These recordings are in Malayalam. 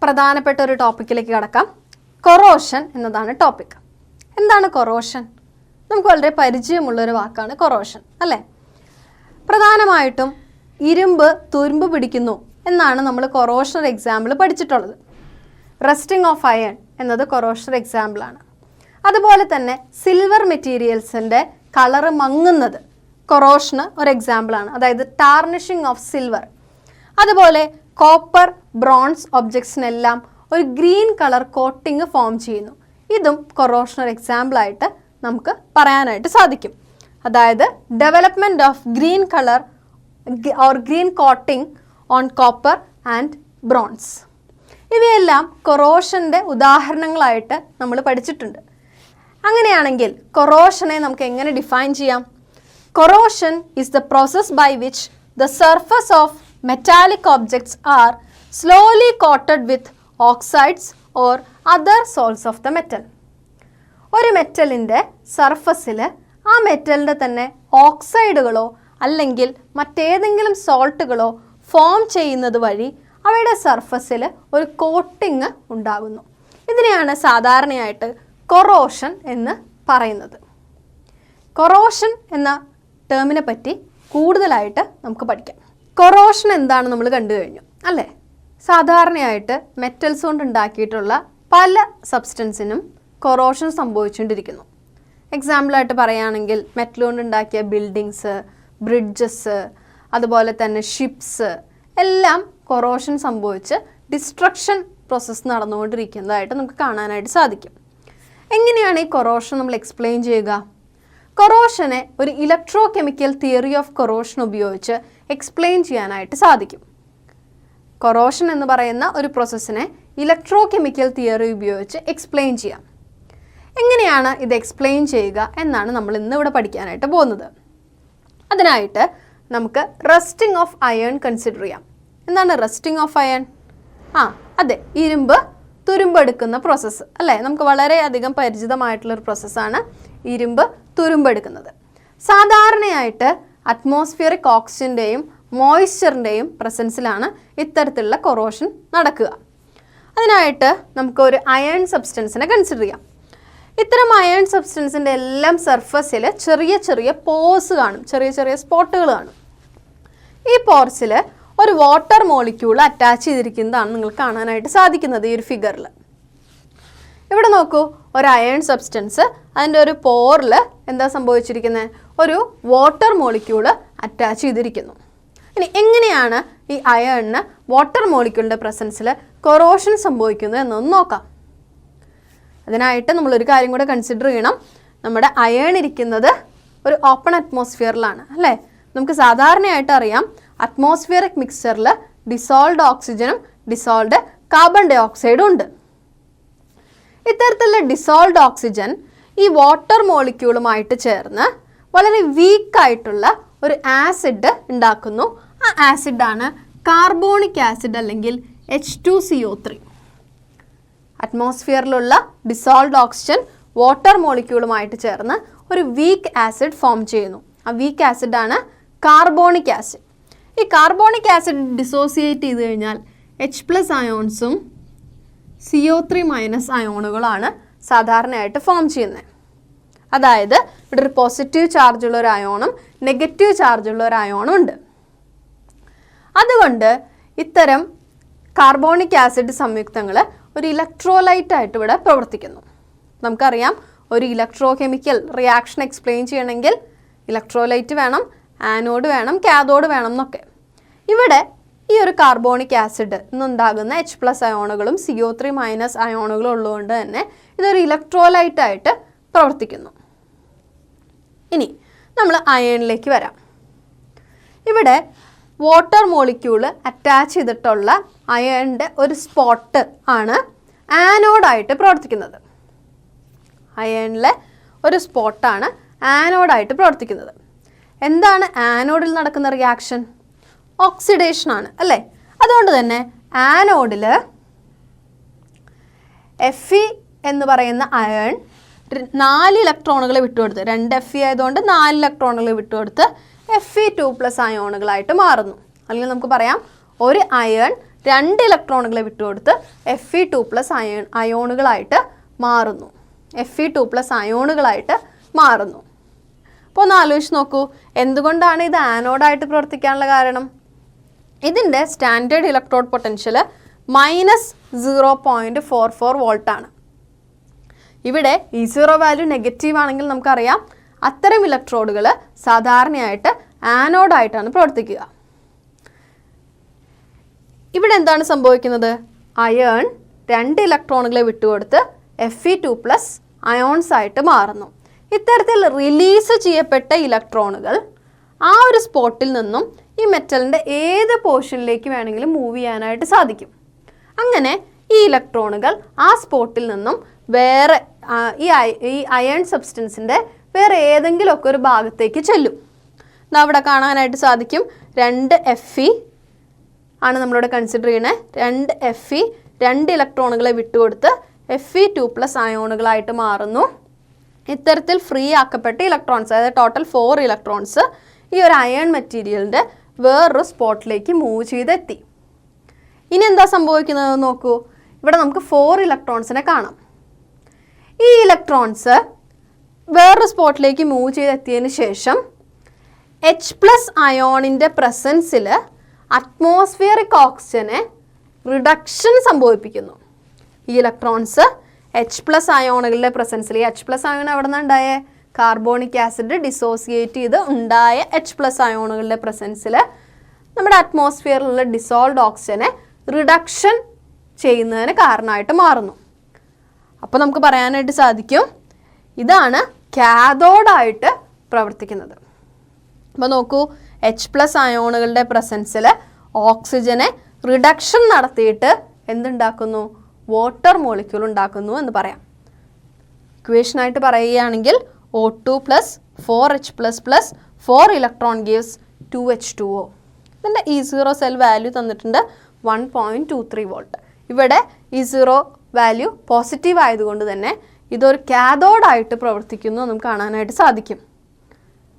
പ്രധാനപ്പെട്ട ഒരു ടോപ്പിക്കിലേക്ക് കടക്കാം. കൊറോഷൻ എന്നതാണ് ടോപ്പിക്. എന്താണ് കൊറോഷൻ? നമുക്ക് വളരെ പരിചയമുള്ളൊരു വാക്കാണ് കൊറോഷൻ, അല്ലേ? പ്രധാനമായിട്ടും ഇരുമ്പ് തുരുമ്പ് പിടിക്കുന്നു എന്നാണ് നമ്മൾ കൊറോഷൻ എക്സാമ്പിൾ പഠിച്ചിട്ടുള്ളത്. റസ്റ്റിംഗ് ഓഫ് അയൺ എന്നത് കൊറോഷൻ എക്സാമ്പിളാണ്. അതുപോലെ തന്നെ സിൽവർ മെറ്റീരിയൽസിൻ്റെ കളറ് മങ്ങുന്നത് കൊറോഷന് ഒരു എക്സാമ്പിളാണ്, അതായത് ടാർണിഷിംഗ് ഓഫ് സിൽവർ. അതുപോലെ കോപ്പർ, ബ്രോൺസ് ഒബ്ജക്ട്സിനെല്ലാം ഒരു ഗ്രീൻ കളർ കോട്ടിങ് ഫോം ചെയ്യുന്നു. ഇതും കൊറോഷണൽ എക്സാമ്പിളായിട്ട് നമുക്ക് പറയാനായിട്ട് സാധിക്കും. അതായത് development of green colour or green coating on copper and bronze. ഇവയെല്ലാം കൊറോഷൻ്റെ ഉദാഹരണങ്ങളായിട്ട് നമ്മൾ പഠിച്ചിട്ടുണ്ട്. അങ്ങനെയാണെങ്കിൽ കൊറോഷനെ നമുക്ക് എങ്ങനെ ഡിഫൈൻ ചെയ്യാം? Corrosion is the process by which the surface of metallic objects are slowly coated with oxides or other salts of the metal. ഒരു മെറ്റലിൻ്റെ സർഫസിൽ ആ മെറ്റലിൻ്റെ തന്നെ ഓക്സൈഡുകളോ അല്ലെങ്കിൽ മറ്റേതെങ്കിലും സോൾട്ടുകളോ ഫോം ചെയ്യുന്നത് വഴി അവയുടെ സർഫസിൽ ഒരു കോട്ടിങ് ഉണ്ടാകുന്നു. ഇതിനെയാണ് സാധാരണയായിട്ട് കൊറോഷൻ എന്ന് പറയുന്നത്. കൊറോഷൻ എന്ന ടേമിനെ പറ്റി കൂടുതലായിട്ട് നമുക്ക് പഠിക്കാം. കൊറോഷൻ എന്താണ് നമ്മൾ കണ്ടു കഴിഞ്ഞു, അല്ലേ? സാധാരണയായിട്ട് മെറ്റൽസ് കൊണ്ട് ഉണ്ടാക്കിയിട്ടുള്ള പല സബ്സ്റ്റൻസിനും കൊറോഷൻ സംഭവിച്ചുകൊണ്ടിരിക്കുന്നു. എക്സാമ്പിളായിട്ട് പറയുകയാണെങ്കിൽ മെറ്റൽ കൊണ്ട് ഉണ്ടാക്കിയ ബിൽഡിങ്സ്, ബ്രിഡ്ജസ്, അതുപോലെ തന്നെ ഷിപ്സ് എല്ലാം കൊറോഷൻ സംഭവിച്ച് ഡിസ്ട്രക്ഷൻ പ്രോസസ്സ് നടന്നുകൊണ്ടിരിക്കുന്നതായിട്ട് നമുക്ക് കാണാനായിട്ട് സാധിക്കും. എങ്ങനെയാണ് ഈ കൊറോഷൻ നമ്മൾ എക്സ്പ്ലെയിൻ ചെയ്യുക? കൊറോഷനെ ഒരു electro chemical theory of corrosion ഉപയോഗിച്ച് എക്സ്പ്ലെയിൻ ചെയ്യാനായിട്ട് സാധിക്കും. കൊറോഷൻ എന്ന് പറയുന്ന ഒരു പ്രോസസ്സിനെ ഇലക്ട്രോ കെമിക്കൽ തിയറി ഉപയോഗിച്ച് എക്സ്പ്ലെയിൻ ചെയ്യാം. എങ്ങനെയാണ് ഇത് എക്സ്പ്ലെയിൻ ചെയ്യുക എന്നാണ് നമ്മൾ ഇന്നിവിടെ പഠിക്കാനായിട്ട് പോകുന്നത്. അതിനായിട്ട് നമുക്ക് റസ്റ്റിംഗ് ഓഫ് അയൺ കൺസിഡർ ചെയ്യാം. എന്താണ് റസ്റ്റിംഗ് ഓഫ് അയൺ? അതെ, ഇരുമ്പ് തുരുമ്പെടുക്കുന്ന പ്രോസസ്സ്, അല്ലേ? നമുക്ക് വളരെയധികം പരിചിതമായിട്ടുള്ളൊരു പ്രോസസ്സാണ് ഇരുമ്പ് തുരുമ്പെടുക്കുന്നത്. സാധാരണയായിട്ട് അറ്റ്മോസ്ഫിയറിക് ഓക്സിജൻ്റെയും മോയ്സ്ചറിൻ്റെയും പ്രസൻസിലാണ് ഇത്തരത്തിലുള്ള കൊറോഷൻ നടക്കുക. അതിനായിട്ട് നമുക്കൊരു അയൺ സബ്സ്റ്റൻസിനെ കൺസിഡർ ചെയ്യാം. ഇത്തരം അയൺ സബ്സ്റ്റൻസിൻ്റെ എല്ലാം സർഫസിൽ ചെറിയ ചെറിയ പോർസ് കാണും, ചെറിയ ചെറിയ സ്പോട്ടുകൾ കാണും. ഈ പോർസിൽ ഒരു വാട്ടർ മോളിക്യൂൾ അറ്റാച്ച് ചെയ്തിരിക്കുന്നതാണ് നിങ്ങൾക്ക് കാണാനായിട്ട് സാധിക്കുന്നത് ഈ ഒരു ഫിഗറിൽ. ഇവിടെ നോക്കൂ, ഒരു അയൺ സബ്സ്റ്റൻസ്, അതിൻ്റെ ഒരു പോറിൽ എന്താ സംഭവിച്ചിരിക്കുന്നത്? ഒരു വാട്ടർ മോളിക്യൂൾ അറ്റാച്ച് ചെയ്തിരിക്കുന്നു. ഇനി എങ്ങനെയാണ് ഈ അയണിന് വാട്ടർ മോളിക്യൂളിൻ്റെ പ്രസൻസിൽ കൊറോഷൻ സംഭവിക്കുന്നത് എന്നൊന്ന് നോക്കാം. അതിനായിട്ട് നമ്മളൊരു കാര്യം കൂടെ കൺസിഡർ ചെയ്യണം. നമ്മുടെ അയൺ ഇരിക്കുന്നത് ഒരു ഓപ്പൺ അറ്റ്മോസ്ഫിയറിലാണ്, അല്ലേ? നമുക്ക് സാധാരണയായിട്ട് അറിയാം, അറ്റ്മോസ്ഫിയറിക് മിക്സ്ചറിൽ ഡിസോൾവ്ഡ് ഓക്സിജനും ഡിസോൾവ്ഡ് കാർബൺ ഡൈ ഓക്സൈഡും ഉണ്ട്. ഇത്തരത്തിലുള്ള ഡിസോൾവ്ഡ് ഓക്സിജൻ ഈ വാട്ടർ മോളിക്യൂളുമായിട്ട് ചേർന്ന് വളരെ വീക്കായിട്ടുള്ള ഒരു ആസിഡ് ഉണ്ടാക്കുന്നു. ആ ആസിഡാണ് കാർബോണിക് ആസിഡ് അല്ലെങ്കിൽ H2CO3. അറ്റ്മോസ്ഫിയറിലുള്ള ഡിസോൾവ്ഡ് ഓക്സിജൻ വാട്ടർ മോളിക്യൂളുമായിട്ട് ചേർന്ന് ഒരു വീക്ക് ആസിഡ് ഫോം ചെയ്യുന്നു. ആ വീക്ക് ആസിഡാണ് കാർബോണിക് ആസിഡ്. ഈ കാർബോണിക് ആസിഡ് ഡിസോസിയേറ്റ് ചെയ്ത് കഴിഞ്ഞാൽ H+ അയോൺസും CO3- അയോണുകളാണ് സാധാരണയായിട്ട് ഫോം ചെയ്യുന്നത്. അതായത് ഇവിടെ ഒരു പോസിറ്റീവ് ചാർജുള്ള ഒരു അയോണും നെഗറ്റീവ് ചാർജുള്ള ഒരു അയോണും ഉണ്ട്. അതുകൊണ്ട് ഇത്തരം കാർബോണിക് ആസിഡ് സംയുക്തങ്ങൾ ഒരു ഇലക്ട്രോലൈറ്റായിട്ട് ഇവിടെ പ്രവർത്തിക്കുന്നു. നമുക്കറിയാം, ഒരു ഇലക്ട്രോ കെമിക്കൽ റിയാക്ഷൻ എക്സ്പ്ലെയിൻ ചെയ്യണമെങ്കിൽ ഇലക്ട്രോലൈറ്റ് വേണം, ആനോഡ് വേണം, കാഥോഡ് വേണം എന്നൊക്കെ. ഇവിടെ ഈ ഒരു കാർബോണിക് ആസിഡ് ഇന്നുണ്ടാകുന്ന H+ അയോണുകളും CO3- അയോണുകളും ഉള്ളതുകൊണ്ട് തന്നെ ഇതൊരു ഇലക്ട്രോലൈറ്റായിട്ട് പ്രവർത്തിക്കുന്നു. ഇനി നമ്മൾ അയണിലേക്ക് വരാം. ഇവിടെ വാട്ടർ മോളിക്യൂള് അറ്റാച്ച് ചെയ്തിട്ടുള്ള അയണിൻ്റെ ഒരു സ്പോട്ട് ആണ് ആനോഡായിട്ട് പ്രവർത്തിക്കുന്നത്. അയണിലെ ഒരു സ്പോട്ടാണ് ആനോഡായിട്ട് പ്രവർത്തിക്കുന്നത്. എന്താണ് ആനോഡിൽ നടക്കുന്ന റിയാക്ഷൻ? ഓക്സിഡേഷൻ ആണ്, അല്ലേ? അതുകൊണ്ട് തന്നെ ആനോഡിൽ Fe എന്ന് പറയുന്ന അയൺ 4 ഇലക്ട്രോണുകൾ വിട്ടുകൊടുത്ത്, 2 Fe ആയതുകൊണ്ട് 4 ഇലക്ട്രോണുകൾ വിട്ടുകൊടുത്ത് Fe2+ അയോണുകളായിട്ട് മാറുന്നു. അല്ലെങ്കിൽ നമുക്ക് പറയാം, ഒരു അയൺ 2 ഇലക്ട്രോണുകളെ വിട്ടുകൊടുത്ത് Fe2+ അയോണുകളായിട്ട് മാറുന്നു. Fe2+ അയോണുകളായിട്ട് മാറുന്നു. അപ്പോൾ ഒന്ന് ആലോചിച്ച് നോക്കൂ, എന്തുകൊണ്ടാണ് ഇത് ആനോഡായിട്ട് പ്രവർത്തിക്കാനുള്ള കാരണം? ഇതിൻ്റെ സ്റ്റാൻഡേർഡ് ഇലക്ട്രോഡ് പൊട്ടൻഷ്യൽ -0.44 വോൾട്ട് ആണ്. ഇവിടെ E0 വാല്യൂ നെഗറ്റീവ് ആണെങ്കിൽ നമുക്കറിയാം അത്തരം ഇലക്ട്രോഡുകൾ സാധാരണയായിട്ട് ആനോഡായിട്ടാണ് പ്രവർത്തിക്കുക. ഇവിടെ എന്താണ് സംഭവിക്കുന്നത്? അയേൺ 2 ഇലക്ട്രോണുകളെ വിട്ടുകൊടുത്ത് Fe2+ അയോൺസ് ആയിട്ട് മാറുന്നു. ഇത്തരത്തിൽ റിലീസ് ചെയ്യപ്പെട്ട ഇലക്ട്രോണുകൾ ആ ഒരു സ്പോട്ടിൽ നിന്നും ഈ മെറ്റലിൻ്റെ ഏത് പോർഷനിലേക്ക് വേണമെങ്കിലും മൂവ് ചെയ്യാനായിട്ട് സാധിക്കും. അങ്ങനെ ഈ ഇലക്ട്രോണുകൾ ആ സ്പോട്ടിൽ നിന്നും വേറെ ഈ അയൺ സബ്സ്റ്റൻസിൻ്റെ വേറെ ഏതെങ്കിലുമൊക്കെ ഒരു ഭാഗത്തേക്ക് ചെല്ലും. അവിടെ കാണാനായിട്ട് സാധിക്കും 2 Fe ആണ് നമ്മളിവിടെ കൺസിഡർ ചെയ്യണത്. 2 Fe 2 ഇലക്ട്രോണുകളെ വിട്ടുകൊടുത്ത് Fe2+ അയോണുകളായിട്ട് മാറുന്നു. ഇത്തരത്തിൽ ഫ്രീ ആക്കപ്പെട്ട ഇലക്ട്രോൺസ്, അതായത് ടോട്ടൽ 4 ഇലക്ട്രോൺസ് ഈ ഒരു അയൺ മെറ്റീരിയലിൻ്റെ വേറൊരു സ്പോട്ടിലേക്ക് മൂവ് ചെയ്തെത്തി. ഇനി എന്താ സംഭവിക്കുന്നത് നോക്കൂ. ഇവിടെ നമുക്ക് 4 ഇലക്ട്രോൺസിനെ കാണാം. ഈ ഇലക്ട്രോൺസ് വേറൊരു സ്പോട്ടിലേക്ക് മൂവ് ചെയ്തെത്തിയതിന് ശേഷം H+ അയോണിൻ്റെ പ്രസൻസിൽ അറ്റ്മോസ്ഫിയറിക് ഓക്സിജനെ റിഡക്ഷൻ സംഭവിപ്പിക്കുന്നു. ഈ ഇലക്ട്രോൺസ് H+ അയോണുകളുടെ പ്രസൻസിൽ, ഈ H+ അയോൺ എവിടെ നിന്നാണ് ഉണ്ടായേ? കാർബോണിക് ആസിഡ് ഡിസോസിയേറ്റ് ചെയ്ത് ഉണ്ടായ H+ അയോണുകളുടെ പ്രസൻസിൽ നമ്മുടെ അറ്റ്മോസ്ഫിയറിലുള്ള ഡിസോൾവ്ഡ് ഓക്സിജനെ റിഡക്ഷൻ ചെയ്യുന്നതിന് കാരണമായിട്ട് മാറുന്നു. അപ്പോൾ നമുക്ക് പറയാനായിട്ട് സാധിക്കും ഇതാണ് കാഥോഡായിട്ട് പ്രവർത്തിക്കുന്നത്. അപ്പോൾ നോക്കൂ, H+ അയോണുകളുടെ പ്രസൻസിൽ ഓക്സിജനെ റിഡക്ഷൻ നടത്തിയിട്ട് എന്തുണ്ടാക്കുന്നു? വാട്ടർ മോളിക്യൂൾ ഉണ്ടാക്കുന്നു എന്ന് പറയാം. ഇക്വേഷനായിട്ട് പറയുകയാണെങ്കിൽ O2 + 4H++ 4 electron gives 2H2O. ഇതിൻ്റെ E0 സെൽ വാല്യൂ തന്നിട്ടുണ്ട് 1.23 വോൾട്ട്. ഇവിടെ E0 വാല്യൂ പോസിറ്റീവ് ആയതുകൊണ്ട് തന്നെ ഇതൊരു കാഥോഡായിട്ട് പ്രവർത്തിക്കുന്നു നമുക്ക് കാണാനായിട്ട് സാധിക്കും.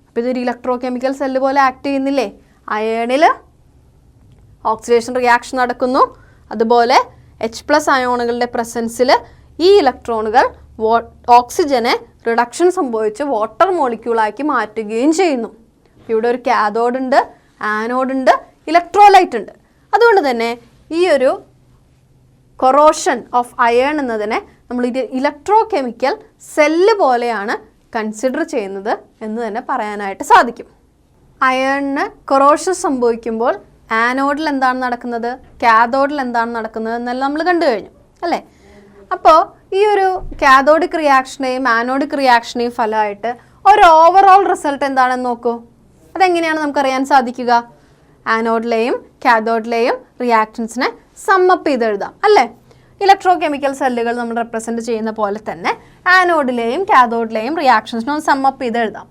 അപ്പോൾ ഇതൊരു ഇലക്ട്രോ കെമിക്കൽ സെല്ല് പോലെ ആക്ട് ചെയ്യുന്നില്ലേ? അയേണിൽ ഓക്സിഡേഷൻ റിയാക്ഷൻ നടക്കുന്നു. അതുപോലെ H+ അയോണുകളുടെ പ്രസൻസിൽ ഈ ഇലക്ട്രോണുകൾ ഓക്സിജനെ റിഡക്ഷൻ സംഭവിച്ച് വാട്ടർ മോളിക്യൂളാക്കി മാറ്റുകയും ചെയ്യുന്നു. ഇവിടെ ഒരു കാഥോഡ് ഉണ്ട്, ആനോഡ് ഉണ്ട്, ഇലക്ട്രോലൈറ്റ് ഉണ്ട്. അതുകൊണ്ട് തന്നെ ഈ ഒരു കൊറോഷൻ ഓഫ് അയേൺ എന്നതിനെ നമ്മൾ ഇത് ഇലക്ട്രോ കെമിക്കൽ സെല്ല് പോലെയാണ് കൺസിഡർ ചെയ്യുന്നത് എന്ന് തന്നെ പറയാനായിട്ട് സാധിക്കും. അയേണിന് കൊറോഷൻ സംഭവിക്കുമ്പോൾ ആനോഡിൽ എന്താണ് നടക്കുന്നത്, കാഥോഡിൽ എന്താണ് നടക്കുന്നത് എന്നെല്ലാം നമ്മൾ കണ്ടു കഴിഞ്ഞു അല്ലേ? അപ്പോൾ ഈ ഒരു കാഥോഡിക് റിയാക്ഷനെയും ആനോഡിക് റിയാക്ഷനെയും ഫലമായിട്ട് ഒരു ഓവറോൾ റിസൾട്ട് എന്താണെന്ന് നോക്കൂ. അതെങ്ങനെയാണ് നമുക്കറിയാൻ സാധിക്കുക? ആനോഡിലെയും കാഥോഡിലെയും റിയാക്ഷൻസിനെ സമ്മപ്പ് ചെയ്ത് എഴുതാം അല്ലേ? ഇലക്ട്രോ കെമിക്കൽ സെല്ലുകൾ നമ്മൾ റെപ്രസെൻറ്റ് ചെയ്യുന്ന പോലെ തന്നെ ആനോഡിലെയും കാഥോഡിലെയും റിയാക്ഷൻസിനെ ഒന്ന് സമ്മപ്പ് ചെയ്ത് എഴുതാം.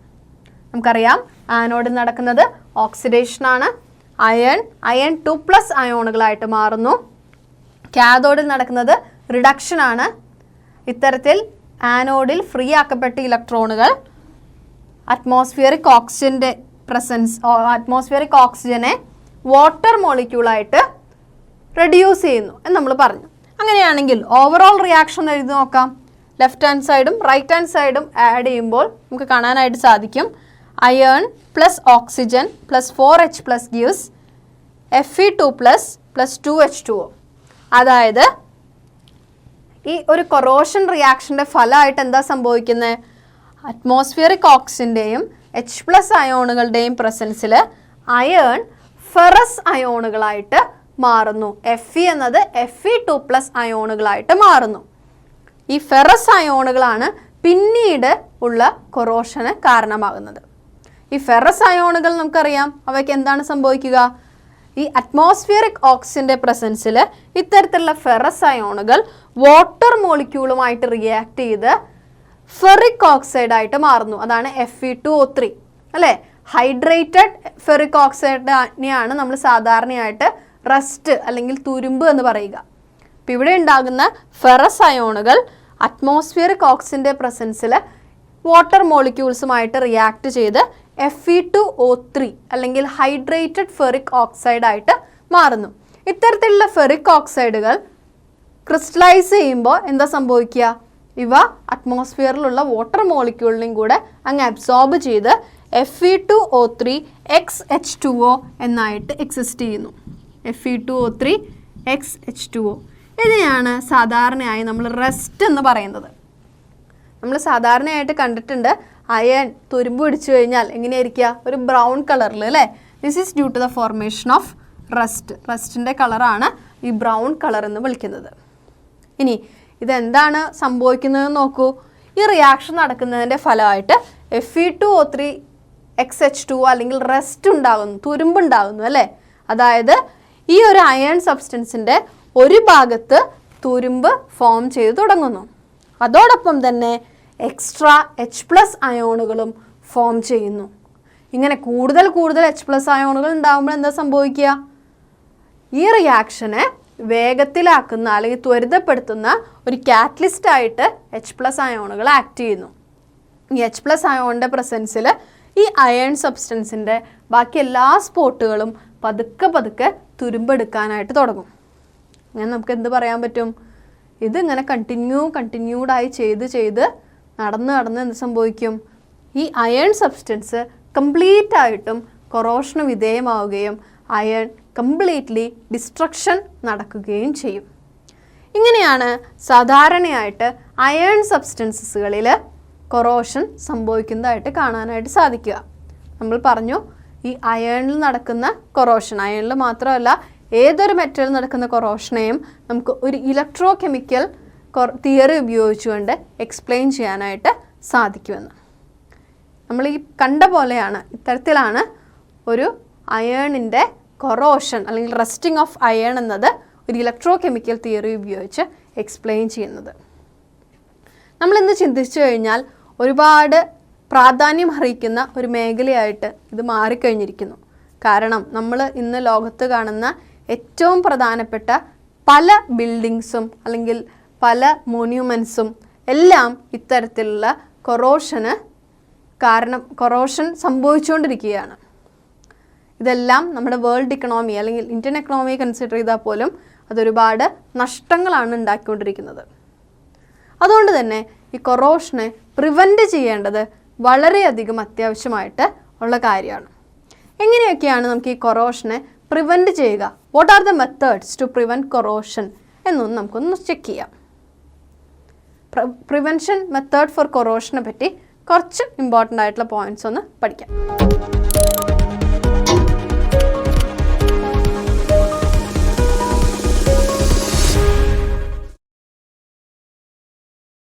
നമുക്കറിയാം ആനോഡിൽ നടക്കുന്നത് ഓക്സിഡേഷനാണ്. അയൺ 2+ അയോണുകളായിട്ട് മാറുന്നു. കാഥോഡിൽ നടക്കുന്നത് റിഡക്ഷൻ ആണ്. ഇത്തരത്തിൽ ആനോഡിൽ ഫ്രീ ആക്കപ്പെട്ട ഇലക്ട്രോണുകൾ അറ്റ്മോസ്ഫിയറിക് ഓക്സിജനെ വാട്ടർ മോളിക്യൂളായിട്ട് റെഡ്യൂസ് ചെയ്യുന്നു എന്ന് നമ്മൾ പറഞ്ഞു. അങ്ങനെയാണെങ്കിൽ ഓവറോൾ റിയാക്ഷൻ എഴുതി നോക്കാം. ലെഫ്റ്റ് ഹാൻഡ് സൈഡും റൈറ്റ് ഹാൻഡ് സൈഡും ആഡ് ചെയ്യുമ്പോൾ നമുക്ക് കാണാനായിട്ട് സാധിക്കും iron plus oxygen plus 4H+ gives Fe2+ 2H2O. അതായത് ഈ ഒരു കൊറോഷൻ റിയാക്ഷൻ്റെ ഫലമായിട്ട് എന്താ സംഭവിക്കുന്നത്? അറ്റ്മോസ്ഫിയറിക് ഓക്സിജൻ്റെയും H+ അയോണുകളുടെയും പ്രസൻസിൽ അയേൺ ഫെറസ് അയോണുകളായിട്ട് മാറുന്നു. Fe എന്നത് Fe2+ അയോണുകളായിട്ട് മാറുന്നു. ഈ ഫെറസ് അയോണുകളാണ് പിന്നീട് ഉള്ള കൊറോഷന് കാരണമാകുന്നത്. ഈ ഫെറസ് അയോണുകൾ നമുക്കറിയാം അവയ്ക്ക് എന്താണ് സംഭവിക്കുക? ഈ അറ്റ്മോസ്ഫിയറിക് ഓക്സിജൻ്റെ പ്രസൻസിൽ ഇത്തരത്തിലുള്ള ഫെറസ് അയോണുകൾ വാട്ടർ മോളിക്യൂളുമായിട്ട് റിയാക്ട് ചെയ്ത് ഫെറിക് ഓക്സൈഡായിട്ട് മാറുന്നു. അതാണ് Fe2O3 അല്ലേ? ഹൈഡ്രേറ്റഡ് ഫെറിക് ഓക്സൈഡിനെയാണ് നമ്മൾ സാധാരണയായിട്ട് റസ്റ്റ് അല്ലെങ്കിൽ തുരുമ്പ് എന്ന് പറയുക. അപ്പം ഇവിടെ ഉണ്ടാകുന്ന ഫെറസ് അയോണുകൾ അറ്റ്മോസ്ഫിയറിക് ഓക്സിജൻ്റെ പ്രസൻസിൽ വാട്ടർ മോളിക്യൂൾസുമായിട്ട് റിയാക്ട് ചെയ്ത് Fe2O3 അല്ലെങ്കിൽ ഹൈഡ്രേറ്റഡ് ഫെറിക് ഓക്സൈഡായിട്ട് മാറുന്നു. ഇത്തരത്തിലുള്ള ഫെറിക് ഓക്സൈഡുകൾ ക്രിസ്റ്റലൈസ് ചെയ്യുമ്പോൾ എന്താ സംഭവിക്കുക? ഇവ അറ്റ്മോസ്ഫിയറിലുള്ള വാട്ടർ മോളിക്യൂളിനെയും കൂടെ അങ്ങ് അബ്സോർബ് ചെയ്ത് Fe2O3 XH2O എന്നായിട്ട് എക്സിസ്റ്റ് ചെയ്യുന്നു. Fe2O3 XH2O ഇതിനെയാണ് സാധാരണയായി നമ്മൾ റെസ്റ്റ് എന്ന് പറയുന്നത്. നമ്മൾ സാധാരണയായിട്ട് കണ്ടിട്ടുണ്ട് അയൺ തുരുമ്പ് പിടിച്ചു കഴിഞ്ഞാൽ എങ്ങനെയായിരിക്കുക? ഒരു ബ്രൗൺ കളറിൽ അല്ലേ? This is due to the formation of rust. റസ്റ്റിൻ്റെ കളറാണ് ഈ ബ്രൗൺ കളർ എന്ന് വിളിക്കുന്നത്. ഇനി ഇതെന്താണ് സംഭവിക്കുന്നതെന്ന് നോക്കൂ. ഈ റിയാക്ഷൻ നടക്കുന്നതിൻ്റെ ഫലമായിട്ട് Fe2O3 XH2O അല്ലെങ്കിൽ റെസ്റ്റ് ഉണ്ടാകുന്നു, തുരുമ്പുണ്ടാകുന്നു അല്ലേ? അതായത് ഈ ഒരു അയൺ സബ്സ്റ്റൻസിൻ്റെ ഒരു ഭാഗത്ത് തുരുമ്പ് ഫോം ചെയ്ത് തുടങ്ങുന്നു. അതോടൊപ്പം തന്നെ എക്സ്ട്രാ H+ അയോണുകളും ഫോം ചെയ്യുന്നു. ഇങ്ങനെ കൂടുതൽ H+ അയോണുകൾ ഉണ്ടാകുമ്പോൾ എന്താ സംഭവിക്കുക? ഈ റിയാക്ഷനെ വേഗത്തിലാക്കുന്ന അല്ലെങ്കിൽ ത്വരിതപ്പെടുത്തുന്ന ഒരു കാറ്റലിസ്റ്റ് ആയിട്ട് H+ അയോണുകൾ ആക്ട് ചെയ്യുന്നു. ഈ H+ അയോണിൻ്റെ പ്രസൻസിൽ ഈ അയൺ സബ്സ്റ്റൻസിൻ്റെ ബാക്കി എല്ലാ സ്പോട്ടുകളും പതുക്കെ തുരുമ്പെടുക്കാനായിട്ട് തുടങ്ങും. അങ്ങനെ നമുക്ക് എന്ത് പറയാൻ പറ്റും? ഇതിങ്ങനെ കണ്ടിന്യൂഡായി ചെയ്ത് നടന്ന് എന്ത് സംഭവിക്കും? ഈ അയൺ സബ്സ്റ്റൻസ് കംപ്ലീറ്റ് ആയിട്ടും കൊറോഷന് വിധേയമാവുകയും അയൺ കംപ്ലീറ്റ്ലി ഡിസ്ട്രക്ഷൻ നടക്കുകയും ചെയ്യും. ഇങ്ങനെയാണ് സാധാരണയായിട്ട് അയൺ സബ്സ്റ്റൻസുകളിൽ കൊറോഷൻ സംഭവിക്കുന്നതായിട്ട് കാണാനായിട്ട് സാധിക്കുക. നമ്മൾ പറഞ്ഞു ഈ അയണിൽ നടക്കുന്ന കൊറോഷൻ, അയണിൽ മാത്രമല്ല ഏതൊരു മെറ്റലിൽ നടക്കുന്ന കൊറോഷനെയും നമുക്ക് ഒരു ഇലക്ട്രോ കെമിക്കൽ തിയറി ഉപയോഗിച്ചുകൊണ്ട് എക്സ്പ്ലെയിൻ ചെയ്യാനായിട്ട് സാധിക്കുമെന്ന്. നമ്മൾ ഈ കണ്ട പോലെയാണ്, ഇത്തരത്തിലാണ് ഒരു അയേണിൻ്റെ കൊറോഷൻ അല്ലെങ്കിൽ റസ്റ്റിംഗ് ഓഫ് അയൺ എന്നത് ഒരു ഇലക്ട്രോ കെമിക്കൽ തിയറി ഉപയോഗിച്ച് എക്സ്പ്ലെയിൻ ചെയ്യുന്നത്. നമ്മളിന്ന് ചിന്തിച്ചു കഴിഞ്ഞാൽ ഒരുപാട് പ്രാധാന്യം അർഹിക്കുന്ന ഒരു മേഖലയായിട്ട് ഇത് മാറിക്കഴിഞ്ഞിരിക്കുന്നു. കാരണം നമ്മൾ ഇന്ന് ലോകത്ത് കാണുന്ന ഏറ്റവും പ്രധാനപ്പെട്ട പല ബിൽഡിങ്സും അല്ലെങ്കിൽ പല മോണ്യുമെൻറ്റ്സും എല്ലാം ഇത്തരത്തിലുള്ള കൊറോഷൻ സംഭവിച്ചുകൊണ്ടിരിക്കുകയാണ്. ഇതെല്ലാം നമ്മുടെ വേൾഡ് ഇക്കണോമി അല്ലെങ്കിൽ ഇന്ത്യൻ എക്കണോമി കൺസിഡർ ചെയ്താൽ പോലും അതൊരുപാട് നഷ്ടങ്ങളാണ് ഉണ്ടാക്കിക്കൊണ്ടിരിക്കുന്നത്. അതുകൊണ്ട് തന്നെ ഈ കൊറോഷനെ പ്രിവെൻറ്റ് ചെയ്യേണ്ടത് വളരെയധികം അത്യാവശ്യമായിട്ട് ഉള്ള കാര്യമാണ്. എങ്ങനെയൊക്കെയാണ് നമുക്ക് ഈ കൊറോഷനെ പ്രിവെൻറ്റ് ചെയ്യുക? What are the methods to prevent corrosion എന്നൊന്ന് നമുക്കൊന്ന് ചെക്ക് ചെയ്യാം. പ്രിവെൻഷൻ മെത്തേഡ് ഫോർ കൊറോഷനെ പറ്റി കുറച്ച് ഇമ്പോർട്ടൻ്റ് ആയിട്ടുള്ള പോയിൻറ്റ്സ് ഒന്ന് പഠിക്കാം.